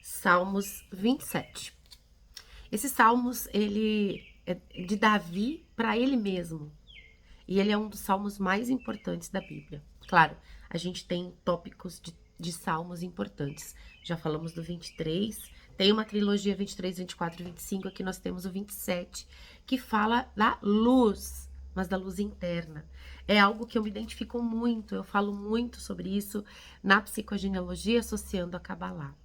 Salmos 27. Esse Salmos, ele é de Davi para ele mesmo. E ele é um dos salmos mais importantes da Bíblia. Claro, a gente tem tópicos de salmos importantes. Já falamos do 23, tem uma trilogia 23, 24 e 25, aqui nós temos o 27, que fala da luz, mas da luz interna. É algo que eu me identifico muito, eu falo muito sobre isso na psicogenealogia, associando a Kabbalah.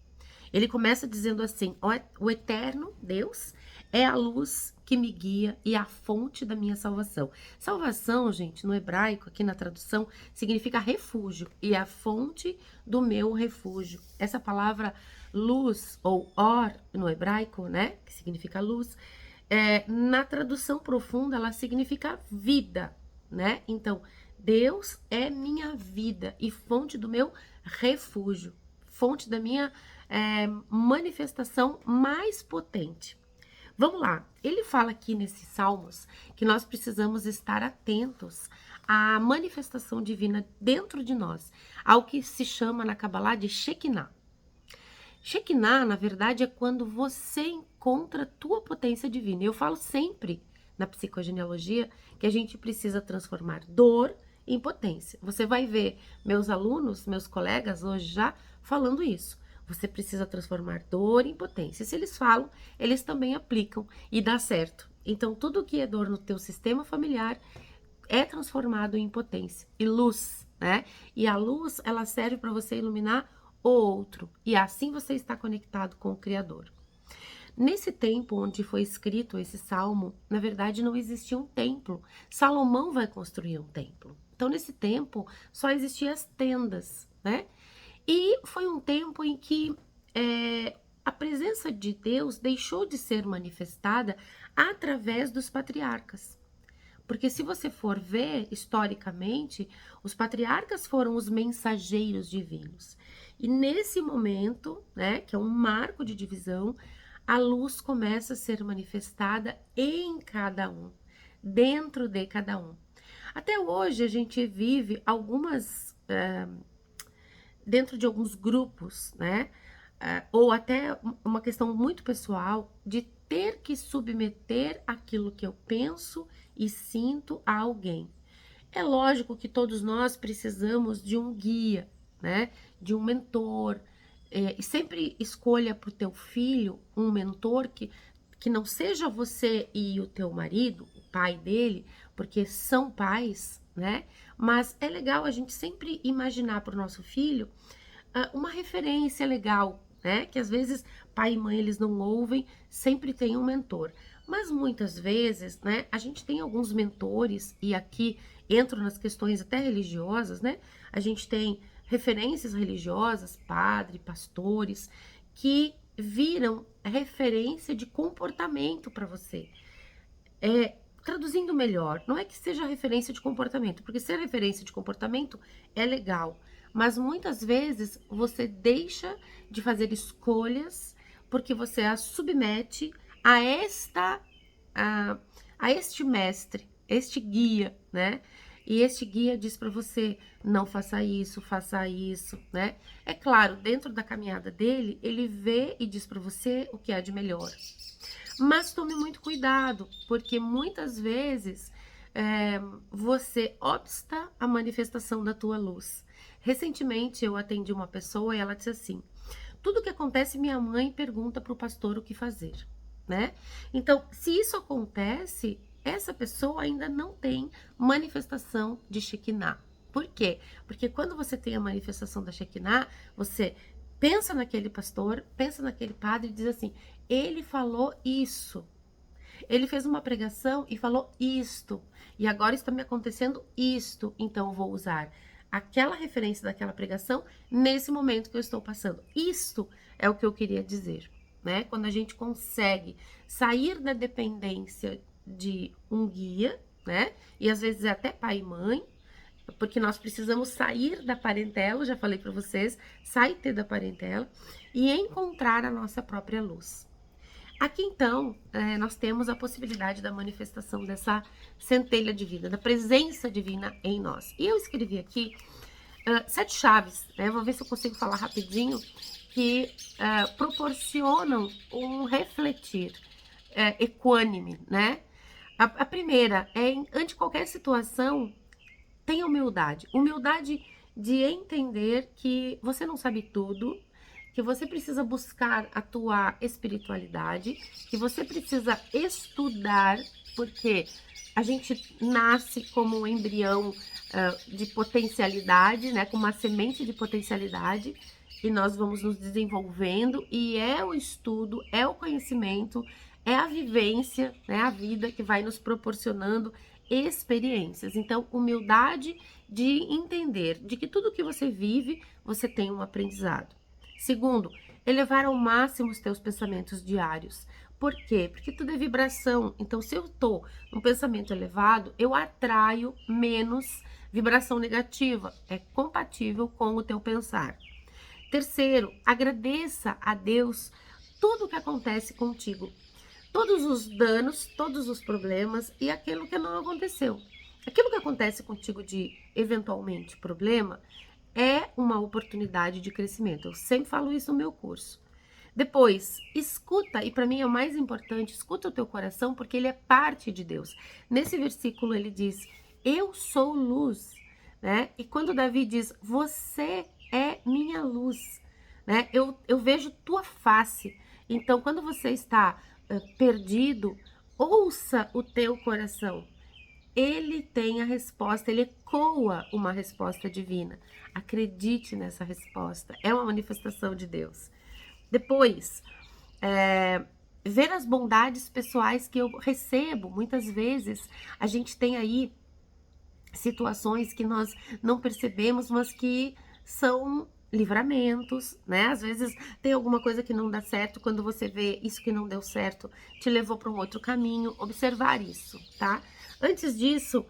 Ele começa dizendo assim: o eterno Deus é a luz que me guia e a fonte da minha salvação. Salvação, gente, no hebraico, aqui na tradução, significa refúgio e a fonte do meu refúgio. Essa palavra luz, ou or, no hebraico, né, que significa luz, na tradução profunda, ela significa vida, né? Então, Deus é minha vida e fonte do meu refúgio, fonte da minha manifestação mais potente. Vamos lá, ele fala aqui nesses salmos que nós precisamos estar atentos à manifestação divina dentro de nós, ao que se chama na Kabbalah de Shekinah. Shekinah, na verdade, é quando você encontra a tua potência divina. Eu falo sempre na psicogenealogia que a gente precisa transformar dor em potência. Você vai ver meus alunos, meus colegas hoje já falando isso. Você precisa transformar dor em potência. Se eles falam, eles também aplicam e dá certo. Então, tudo que é dor no teu sistema familiar é transformado em potência e luz, né? E a luz, ela serve para você iluminar o outro. E assim você está conectado com o Criador. Nesse tempo onde foi escrito esse salmo, na verdade não existia um templo. Salomão vai construir um templo. Então, nesse tempo, só existiam as tendas, né? E foi um tempo em que a presença de Deus deixou de ser manifestada através dos patriarcas. Porque se você for ver historicamente, os patriarcas foram os mensageiros divinos. E nesse momento, né, que é um marco de divisão, a luz começa a ser manifestada em cada um, dentro de cada um. Até hoje a gente vive dentro de alguns grupos, né? Ou até uma questão muito pessoal de ter que submeter aquilo que eu penso e sinto a alguém. É lógico que todos nós precisamos de um guia, né? De um mentor. E sempre escolha para o teu filho um mentor que não seja você e o teu marido, o pai dele, porque são pais, né? Mas é legal a gente sempre imaginar para o nosso filho uma referência legal, né? Que às vezes pai e mãe eles não ouvem, sempre tem um mentor. Mas muitas vezes, né, a gente tem alguns mentores, e aqui entro nas questões até religiosas, né? A gente tem referências religiosas, padre, pastores, que viram referência de comportamento para você. Traduzindo melhor, não é que seja referência de comportamento, porque ser referência de comportamento é legal, mas muitas vezes você deixa de fazer escolhas porque você a submete a a este mestre, este guia, né? E este guia diz para você: não faça isso, né? É claro, dentro da caminhada dele, ele vê e diz para você o que há de melhor. Mas tome muito cuidado, porque muitas vezes você obsta a manifestação da tua luz. Recentemente eu atendi uma pessoa e ela disse assim: tudo que acontece, minha mãe pergunta para o pastor o que fazer, né? Então, se isso acontece, essa pessoa ainda não tem manifestação de Shekinah. Por quê? Porque quando você tem a manifestação da Shekinah, você pensa naquele pastor, pensa naquele padre e diz assim: ele falou isso. Ele fez uma pregação e falou isto. E agora está me acontecendo isto. Então eu vou usar aquela referência daquela pregação nesse momento que eu estou passando. Isto é o que eu queria dizer, né? Quando a gente consegue sair da dependência de um guia, né? E às vezes é até pai e mãe, porque nós precisamos sair da parentela, já falei para vocês, sair da parentela e encontrar a nossa própria luz. Aqui então, nós temos a possibilidade da manifestação dessa centelha divina, da presença divina em nós. E eu escrevi aqui 7 chaves, né? Vou ver se eu consigo falar rapidinho. que proporcionam um refletir equânime, né? A primeira é, ante qualquer situação, tenha humildade. Humildade de entender que você não sabe tudo, que você precisa buscar a tua espiritualidade, que você precisa estudar, porque a gente nasce como um embrião de potencialidade, né, com uma semente de potencialidade, e nós vamos nos desenvolvendo, e é o estudo, é o conhecimento, é a vivência, né, a vida que vai nos proporcionando experiências. Então, humildade de entender de que tudo que você vive, você tem um aprendizado. Segundo, elevar ao máximo os teus pensamentos diários. Por quê? Porque tudo é vibração. Então, se eu estou num pensamento elevado, eu atraio menos vibração negativa. É compatível com o teu pensar. Terceiro, agradeça a Deus tudo o que acontece contigo. Todos os danos, todos os problemas e aquilo que não aconteceu. Aquilo que acontece contigo de eventualmente problema é uma oportunidade de crescimento. Eu sempre falo isso no meu curso. Depois, escuta, e para mim é o mais importante, escuta o teu coração, porque ele é parte de Deus. Nesse versículo ele diz, eu sou luz, né? E quando Davi diz, você é minha luz, né? Eu vejo tua face. Então, quando você está perdido, ouça o teu coração. Ele tem a resposta, ele ecoa uma resposta divina. Acredite nessa resposta, é uma manifestação de Deus. Depois, ver as bondades pessoais que eu recebo. Muitas vezes a gente tem aí situações que nós não percebemos, mas que são livramentos, né? Às vezes tem alguma coisa que não dá certo, quando você vê isso que não deu certo, te levou para um outro caminho, observar isso, tá? Antes disso,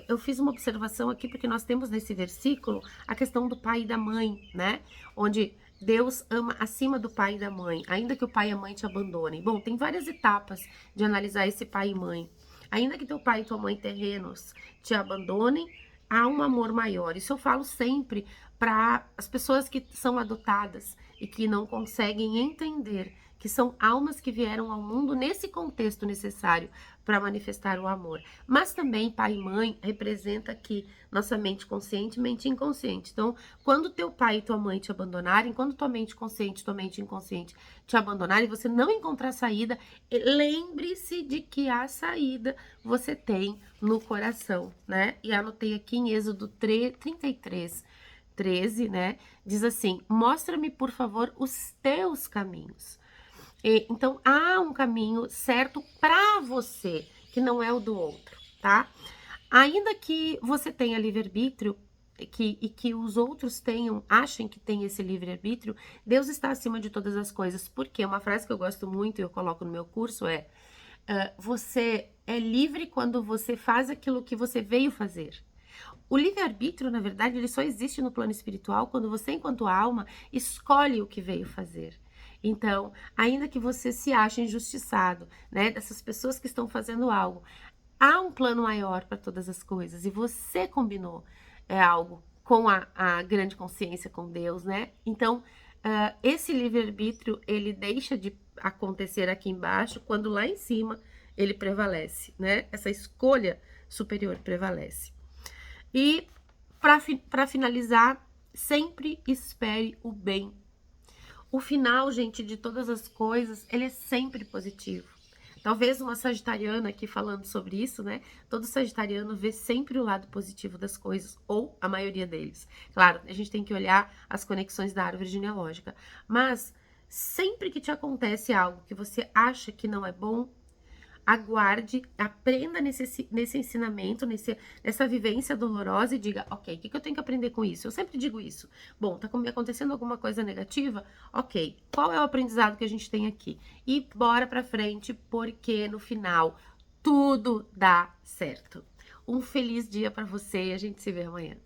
eu fiz uma observação aqui, porque nós temos nesse versículo a questão do pai e da mãe, né? Onde Deus ama acima do pai e da mãe, ainda que o pai e a mãe te abandonem. Bom, tem várias etapas de analisar esse pai e mãe. Ainda que teu pai e tua mãe terrenos te abandonem, há um amor maior. Isso eu falo sempre para as pessoas que são adotadas e que não conseguem entender que são almas que vieram ao mundo nesse contexto necessário para manifestar o amor. Mas também pai e mãe representa aqui nossa mente consciente e mente inconsciente. Então, quando teu pai e tua mãe te abandonarem, quando tua mente consciente e tua mente inconsciente te abandonarem, você não encontrar saída, lembre-se de que a saída você tem no coração, né? E anotei aqui em Êxodo 33, 13, né? Diz assim, mostra-me, por favor, os teus caminhos. Então, há um caminho certo para você, que não é o do outro, tá? Ainda que você tenha livre-arbítrio, e que os outros achem que tem esse livre-arbítrio, Deus está acima de todas as coisas. Porque uma frase que eu gosto muito e eu coloco no meu curso é, você é livre quando você faz aquilo que você veio fazer. O livre-arbítrio, na verdade, ele só existe no plano espiritual quando você, enquanto alma, escolhe o que veio fazer. Então, ainda que você se ache injustiçado, né, dessas pessoas que estão fazendo algo, há um plano maior para todas as coisas e você combinou algo com a grande consciência, com Deus, né? Então, esse livre-arbítrio, ele deixa de acontecer aqui embaixo quando lá em cima ele prevalece, né? Essa escolha superior prevalece. E, para finalizar, sempre espere o bem. O final, gente, de todas as coisas, ele é sempre positivo. Talvez uma sagitariana aqui falando sobre isso, né? Todo sagitariano vê sempre o lado positivo das coisas, ou a maioria deles. Claro, a gente tem que olhar as conexões da árvore genealógica. Mas, sempre que te acontece algo que você acha que não é bom, aguarde, aprenda nesse ensinamento, nessa vivência dolorosa e diga, ok, o que eu tenho que aprender com isso? Eu sempre digo isso. Bom, tá me acontecendo alguma coisa negativa? Ok, qual é o aprendizado que a gente tem aqui? E bora pra frente, porque no final tudo dá certo. Um feliz dia pra você e a gente se vê amanhã.